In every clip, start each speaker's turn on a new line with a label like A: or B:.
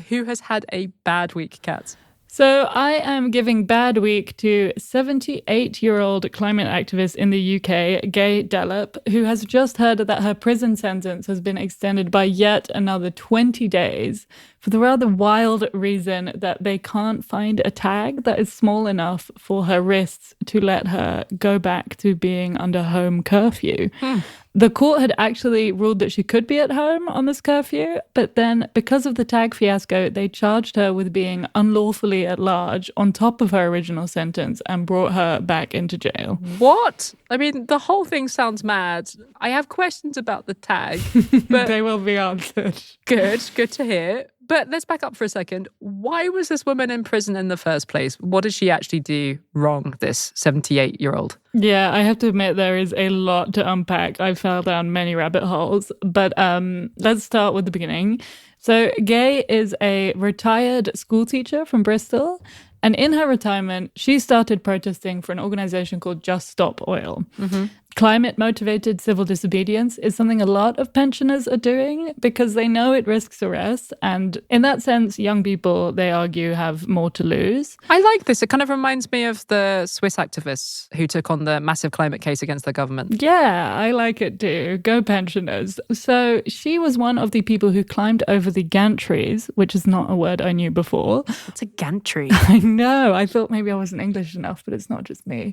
A: Who has had a bad week, Katz?
B: So I am giving bad week to 78-year-old climate activist in the UK, Gaie Dalep, who has just heard that her prison sentence has been extended by yet another 20 days for the rather wild reason that they can't find a tag that is small enough for her wrists to let her go back to being under home curfew. The court had actually ruled that she could be at home on this curfew, but then because of the tag fiasco, they charged her with being unlawfully at large on top of her original sentence and brought her back into jail.
A: What? I mean, the whole thing sounds mad. I have questions about the tag, but
B: They will be answered.
A: good to hear. But let's back up for a second. Why was this woman in prison in the first place? What did she actually do wrong, this 78-year-old?
B: Yeah, I have to admit there is a lot to unpack. I fell down many rabbit holes, but let's start with the beginning. So Gaie is a retired school teacher from Bristol, and in her retirement, she started protesting for an organization called Just Stop Oil. Climate-motivated civil disobedience is something a lot of pensioners are doing because they know it risks arrest. And in that sense, young people, they argue, have more to lose.
A: I like this. It kind of reminds me of the Swiss activists who took on the massive climate case against the government.
B: Yeah, I like it too. Go pensioners. So she was one of the people who climbed over the gantries, which is not a word I knew before.
A: It's a gantry.
B: I know. I thought maybe I wasn't English enough, but it's not just me.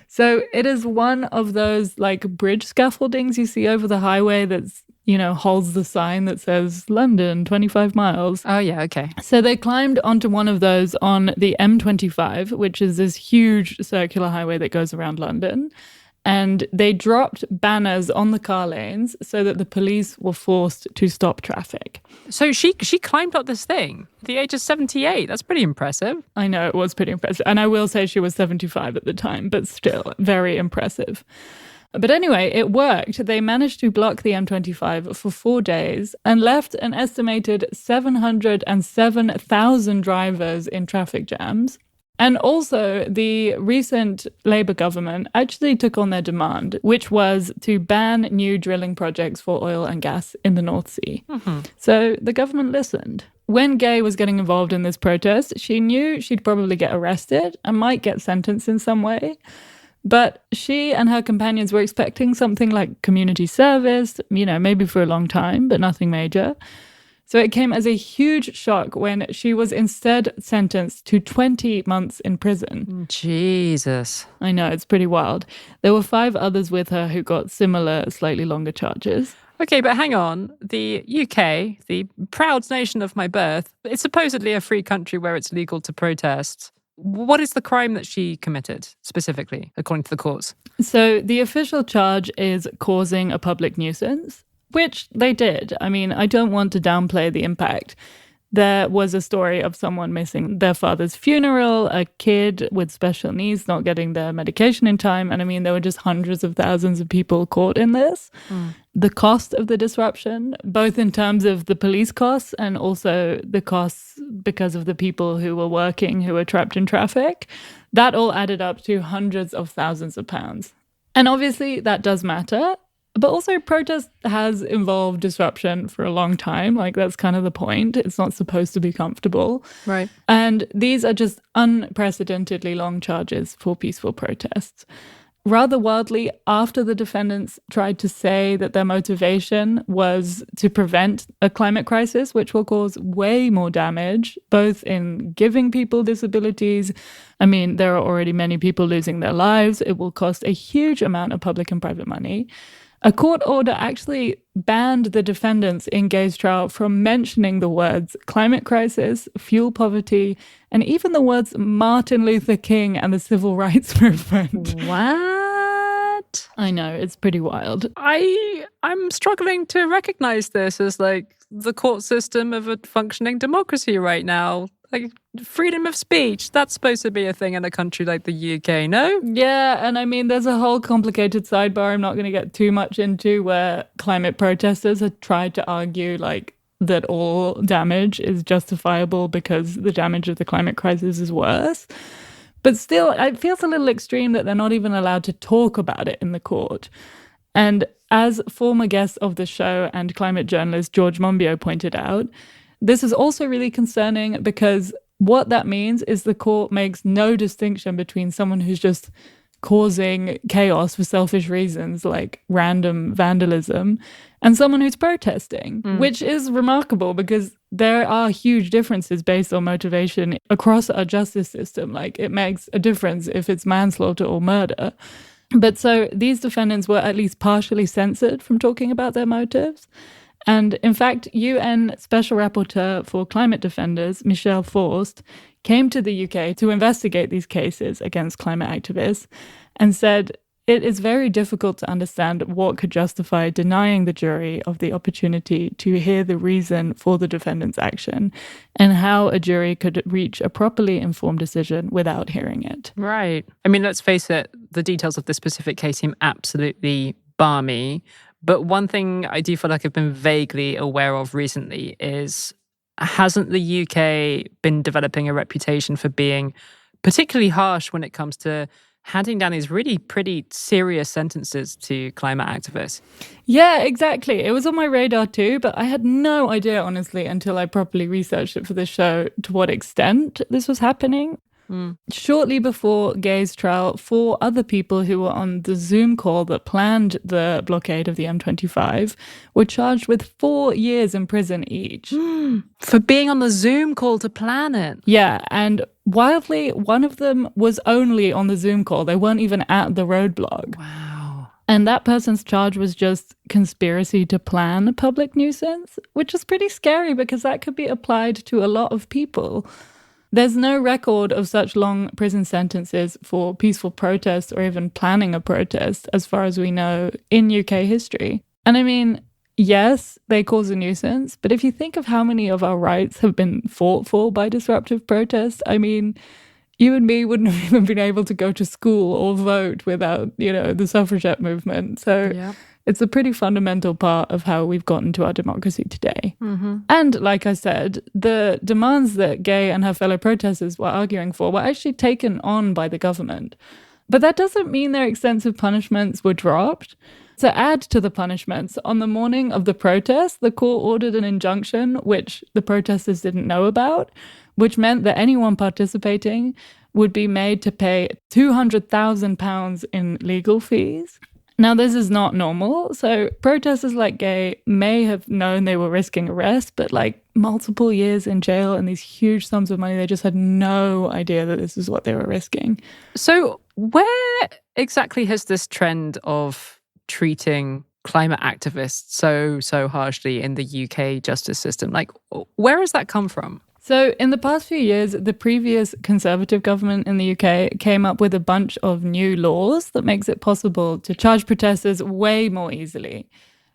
B: So it is one of those like bridge scaffoldings you see over the highway that's, holds the sign that says London, 25 miles.
A: Oh, yeah, okay.
B: So they climbed onto one of those on the M25, which is this huge circular highway that goes around London. And they dropped banners on the car lanes so that the police were forced to stop traffic.
A: So she climbed up this thing at the age of 78. That's pretty impressive.
B: I know, it was pretty impressive. And I will say she was 75 at the time, but still very impressive. But anyway, it worked. They managed to block the M25 for 4 days and left an estimated 707,000 drivers in traffic jams. And also, the recent Labour government actually took on their demand, which was to ban new drilling projects for oil and gas in the North Sea. So the government listened. When Gaie was getting involved in this protest, she knew she'd probably get arrested and might get sentenced in some way. But she and her companions were expecting something like community service, maybe for a long time, but nothing major. So it came as a huge shock when she was instead sentenced to 20 months in prison.
A: Jesus.
B: I know, it's pretty wild. There were 5 others with her who got similar, slightly longer charges.
A: Okay, but hang on. The UK, the proud nation of my birth, it's supposedly a free country where it's legal to protest. What is the crime that she committed, specifically, according to the courts?
B: So the official charge is causing a public nuisance, which they did. I mean, I don't want to downplay the impact. There was a story of someone missing their father's funeral, a kid with special needs not getting their medication in time. And I mean, there were just hundreds of thousands of people caught in this. The cost of the disruption, both in terms of the police costs and also the costs because of the people who were working, who were trapped in traffic, that all added up to hundreds of thousands of pounds. And obviously that does matter. But also protest has involved disruption for a long time. Like, that's kind of the point. It's not supposed to be comfortable.
A: Right.
B: And these are just unprecedentedly long charges for peaceful protests. Rather wildly, after the defendants tried to say that their motivation was to prevent a climate crisis, which will cause way more damage, both in giving people disabilities. I mean, there are already many people losing their lives. It will cost a huge amount of public and private money. A court order actually banned the defendants in Gaie's trial from mentioning the words climate crisis, fuel poverty, and even the words Martin Luther King and the civil rights movement.
A: What?
B: I know, it's pretty wild.
A: I'm struggling to recognize this as like the court system of a functioning democracy right now. Like, freedom of speech, that's supposed to be a thing in a country like the UK, no?
B: Yeah, and I mean, there's a whole complicated sidebar I'm not going to get too much into where climate protesters have tried to argue like that all damage is justifiable because the damage of the climate crisis is worse. But still, it feels a little extreme that they're not even allowed to talk about it in the court. And as former guest of the show and climate journalist George Monbiot pointed out, this is also really concerning because what that means is the court makes no distinction between someone who's just causing chaos for selfish reasons like random vandalism and someone who's protesting, which is remarkable because there are huge differences based on motivation across our justice system. Like, it makes a difference if it's manslaughter or murder. But so these defendants were at least partially censored from talking about their motives. And in fact, UN Special Rapporteur for Climate Defenders, Michel Forst, came to the UK to investigate these cases against climate activists and said it is very difficult to understand what could justify denying the jury of the opportunity to hear the reason for the defendant's action and how a jury could reach a properly informed decision without hearing it.
A: Right. I mean, let's face it, the details of this specific case seem absolutely balmy. But one thing I do feel like I've been vaguely aware of recently is, hasn't the UK been developing a reputation for being particularly harsh when it comes to handing down these really pretty serious sentences to climate activists?
B: Yeah, exactly. It was on my radar too, but I had no idea, honestly, until I properly researched it for this show, to what extent this was happening. Shortly before Gaie's trial, 4 other people who were on the Zoom call that planned the blockade of the M25 were charged with 4 years in prison each.
A: For being on the Zoom call to plan it.
B: Yeah, and wildly, one of them was only on the Zoom call. They weren't even at the roadblock.
A: Wow.
B: And that person's charge was just conspiracy to plan a public nuisance, which is pretty scary because that could be applied to a lot of people. There's no record of such long prison sentences for peaceful protest or even planning a protest, as far as we know, in UK history. And I mean, yes, they cause a nuisance, but if you think of how many of our rights have been fought for by disruptive protests, I mean, you and me wouldn't have even been able to go to school or vote without, the suffragette movement. So it's a pretty fundamental part of how we've gotten to our democracy today. And like I said, the demands that Gaie and her fellow protesters were arguing for were actually taken on by the government. But that doesn't mean their extensive punishments were dropped. To add to the punishments, on the morning of the protest, the court ordered an injunction, which the protesters didn't know about, which meant that anyone participating would be made to pay £200,000 in legal fees. Now, this is not normal. So protesters like Gaie may have known they were risking arrest, but like multiple years in jail and these huge sums of money, they just had no idea that this is what they were risking.
A: So where exactly has this trend of treating climate activists so harshly in the UK justice system, like, where has that come from?
B: So in the past few years, the previous Conservative government in the UK came up with a bunch of new laws that makes it possible to charge protesters way more easily.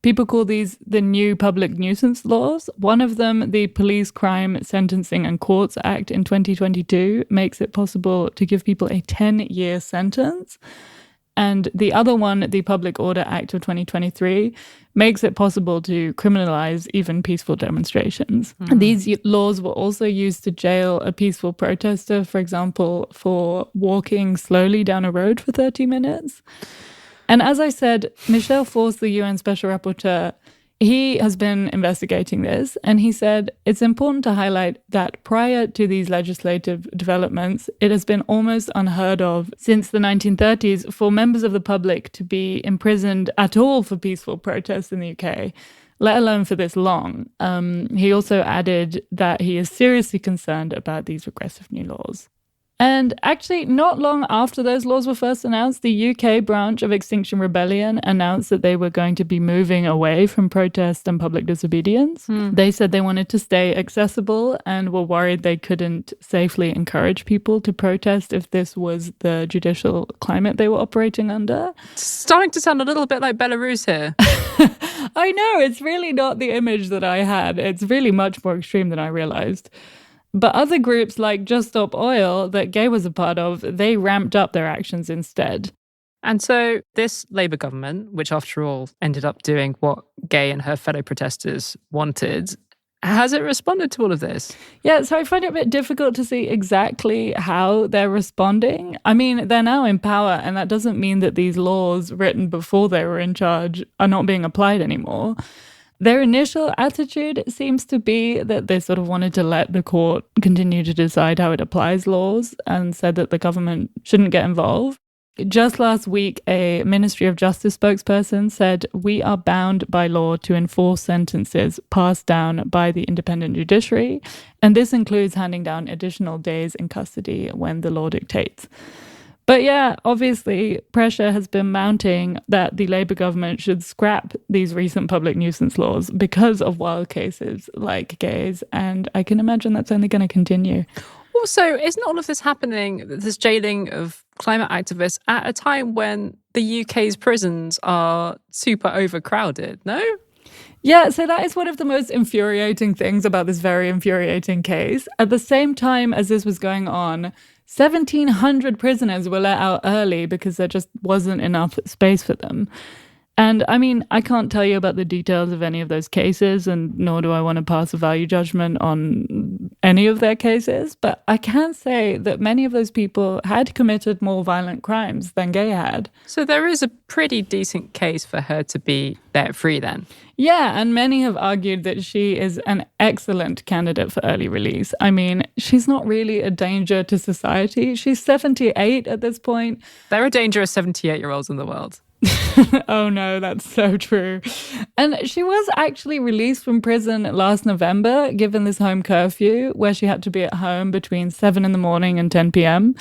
B: People call these the new public nuisance laws. One of them, the Police Crime Sentencing and Courts Act in 2022, makes it possible to give people a 10-year sentence. And the other one, the Public Order Act of 2023, makes it possible to criminalize even peaceful demonstrations. And these laws were also used to jail a peaceful protester, for example, for walking slowly down a road for 30 minutes. And as I said, Michel Forst, the UN Special Rapporteur, he has been investigating this, and he said it's important to highlight that prior to these legislative developments, it has been almost unheard of since the 1930s for members of the public to be imprisoned at all for peaceful protests in the UK, let alone for this long. He also added that he is seriously concerned about these regressive new laws. And actually, not long after those laws were first announced, the UK branch of Extinction Rebellion announced that they were going to be moving away from protest and public disobedience. They said they wanted to stay accessible and were worried they couldn't safely encourage people to protest if this was the judicial climate they were operating under.
A: It's starting to sound a little bit like Belarus here.
B: I know, it's really not the image that I had. It's really much more extreme than I realized. But other groups like Just Stop Oil that Gaie was a part of, they ramped up their actions instead.
A: And so this Labour government, which after all ended up doing what Gaie and her fellow protesters wanted, has it responded to all of this?
B: Yeah, so I find it a bit difficult to see exactly how they're responding. I mean, they're now in power, and that doesn't mean that these laws written before they were in charge are not being applied anymore. Their initial attitude seems to be that they sort of wanted to let the court continue to decide how it applies laws and said that the government shouldn't get involved. Just last week, a Ministry of Justice spokesperson said, "We are bound by law to enforce sentences passed down by the independent judiciary, and this includes handing down additional days in custody when the law dictates." But yeah, obviously, pressure has been mounting that the Labour government should scrap these recent public nuisance laws because of wild cases like Gaie's, and I can imagine that's only going to continue.
A: Also, isn't all of this happening, this jailing of climate activists, at a time when the UK's prisons are super overcrowded, no?
B: Yeah, so that is one of the most infuriating things about this very infuriating case. At the same time as this was going on, 1,700 prisoners were let out early because there just wasn't enough space for them. And I mean, I can't tell you about the details of any of those cases, and nor do I want to pass a value judgment on any of their cases. But I can say that many of those people had committed more violent crimes than Gaie had.
A: So there is a pretty decent case for her to be let free then.
B: Yeah, and many have argued that she is an excellent candidate for early release. I mean, she's not really a danger to society. She's 78 at this point.
A: There are dangerous 78-year-olds in the world.
B: Oh no, that's so true. And she was actually released from prison last November, given this home curfew, where she had to be at home between 7 in the morning and 10 p.m.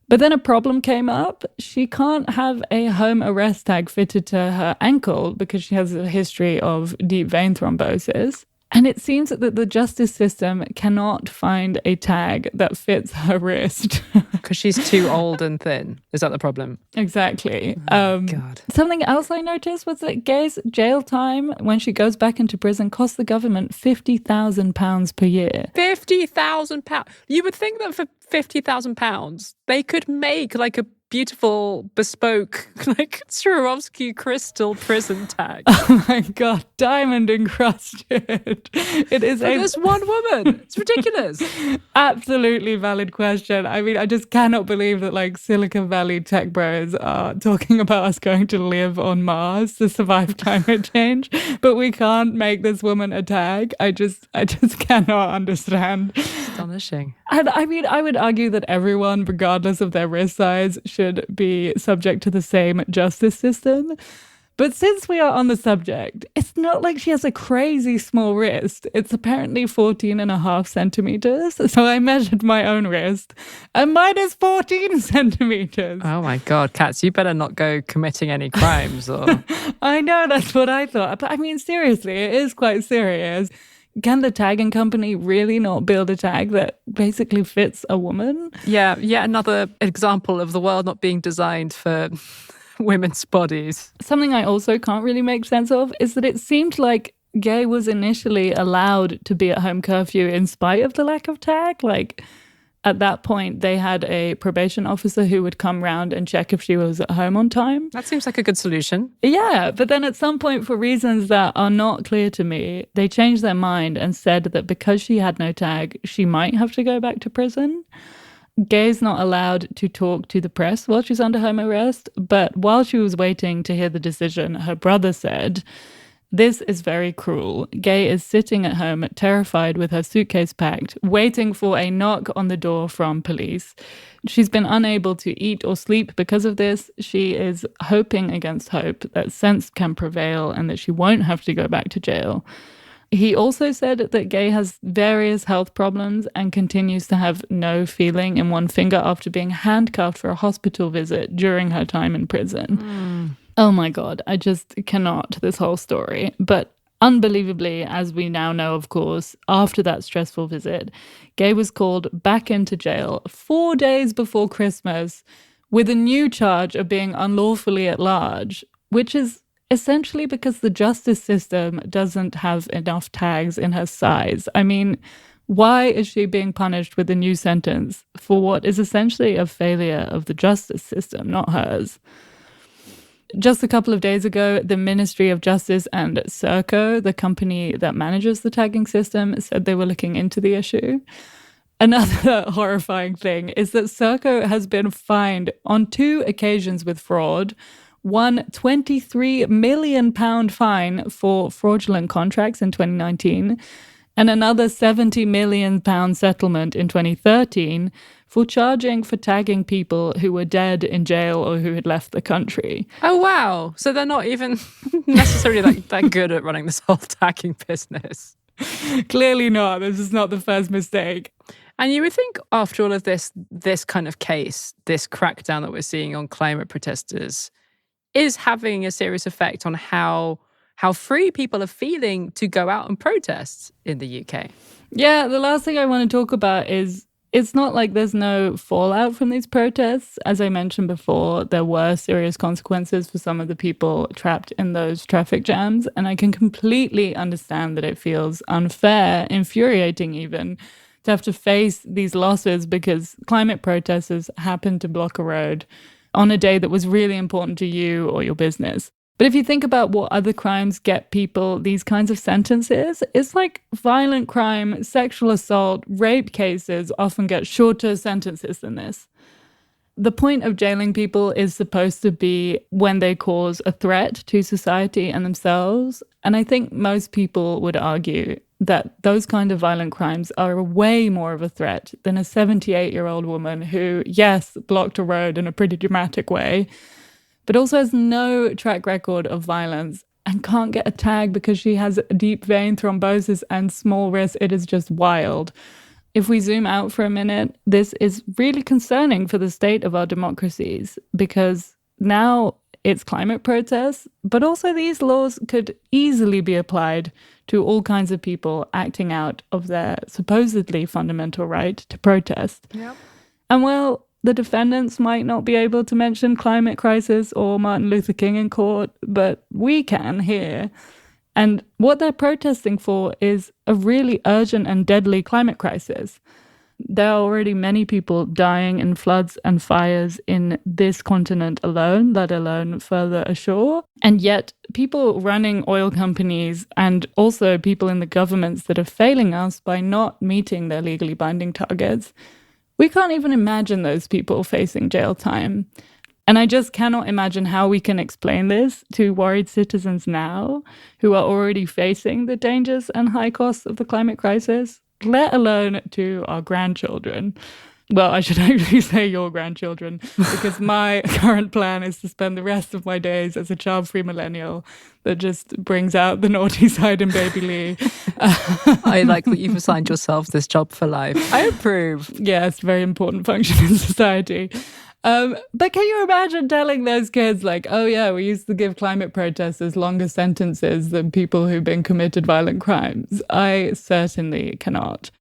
B: But then a problem came up. She can't have a home arrest tag fitted to her ankle because she has a history of deep vein thrombosis. And it seems that the justice system cannot find a tag that fits her wrist.
A: Because she's too old and thin. Is that the problem?
B: Exactly.
A: God.
B: Something else I noticed was that Gaie's jail time, when she goes back into prison, costs the government £50,000 per year.
A: £50,000. You would think that for £50,000, they could make like a beautiful, bespoke, like Swarovski crystal prison tag.
B: Oh my God, diamond encrusted. It is
A: For this one woman. It's ridiculous.
B: Absolutely valid question. I mean, I just cannot believe that like Silicon Valley tech bros are talking about us going to live on Mars to survive climate change, but we can't make this woman a tag. I just cannot understand.
A: Astonishing.
B: And I mean, I would argue that everyone, regardless of their wrist size, should be subject to the same justice system. But since we are on the subject, it's not like she has a crazy small wrist. It's apparently 14.5 centimeters. So I measured my own wrist, and mine is 14 centimeters.
A: Oh my God, Katz, you better not go committing any crimes. Or
B: I know, that's what I thought. But I mean, seriously, it is quite serious. Can the tagging company really not build a tag that basically fits a woman?
A: Yeah, yet another example of the world not being designed for women's bodies.
B: Something I also can't really make sense of is that it seemed like Gaie was initially allowed to be at home curfew in spite of the lack of tag. Like, at that point, they had a probation officer who would come round and check if she was at home on time.
A: That seems like a good solution.
B: Yeah, but then at some point, for reasons that are not clear to me, they changed their mind and said that because she had no tag, she might have to go back to prison. Gaie's not allowed to talk to the press while she's under home arrest, but while she was waiting to hear the decision, her brother said, "This is very cruel. Gaie is sitting at home, terrified with her suitcase packed, waiting for a knock on the door from police. She's been unable to eat or sleep because of this. She is hoping against hope that sense can prevail and that she won't have to go back to jail." He also said that Gaie has various health problems and continues to have no feeling in one finger after being handcuffed for a hospital visit during her time in prison. Oh my God, I just cannot, this whole story. But unbelievably, as we now know, of course, after that stressful visit, Gaie was called back into jail 4 days before Christmas with a new charge of being unlawfully at large, which is essentially because the justice system doesn't have enough tags in her size. I mean, why is she being punished with a new sentence for what is essentially a failure of the justice system, not hers? Just a couple of days ago, the Ministry of Justice and Serco, the company that manages the tagging system, said they were looking into the issue. Another horrifying thing is that Serco has been fined on 2 occasions with fraud. One £23 million fine for fraudulent contracts in 2019, and another £70 million settlement in 2013 for charging for tagging people who were dead in jail or who had left the country.
A: Oh, wow. So they're not even necessarily that good at running this whole tagging business.
B: Clearly not. This is not the first mistake.
A: And you would think after all of this kind of case, this crackdown that we're seeing on climate protesters is having a serious effect on how free people are feeling to go out and protest in the UK.
B: Yeah, the last thing I want to talk about is it's not like there's no fallout from these protests. As I mentioned before, there were serious consequences for some of the people trapped in those traffic jams. And I can completely understand that it feels unfair, infuriating even, to have to face these losses because climate protesters happen to block a road on a day that was really important to you or your business. But if you think about what other crimes get people these kinds of sentences, it's like violent crime, sexual assault, rape cases often get shorter sentences than this. The point of jailing people is supposed to be when they cause a threat to society and themselves. And I think most people would argue that those kind of violent crimes are way more of a threat than a 78-year-old woman who, yes, blocked a road in a pretty dramatic way, but also has no track record of violence and can't get a tag because she has deep vein thrombosis and small wrists. It is just wild. If we zoom out for a minute, this is really concerning for the state of our democracies because now it's climate protests, but also these laws could easily be applied to all kinds of people acting out of their supposedly fundamental right to protest.
A: Yep.
B: And well, the defendants might not be able to mention climate crisis or Martin Luther King in court, but we can here. And what they're protesting for is a really urgent and deadly climate crisis. There are already many people dying in floods and fires in this continent alone, let alone further ashore. And yet people running oil companies and also people in the governments that are failing us by not meeting their legally binding targets, we can't even imagine those people facing jail time. And I just cannot imagine how we can explain this to worried citizens now who are already facing the dangers and high costs of the climate crisis, let alone to our grandchildren. Well, I should actually say your grandchildren, because my current plan is to spend the rest of my days as a child-free millennial that just brings out the naughty side in baby Lee.
A: I like that you've assigned yourself this job for life. I approve.
B: Yeah, it's a very important function in society. But can you imagine telling those kids like, oh yeah, we used to give climate protesters longer sentences than people who've been committed violent crimes? I certainly cannot.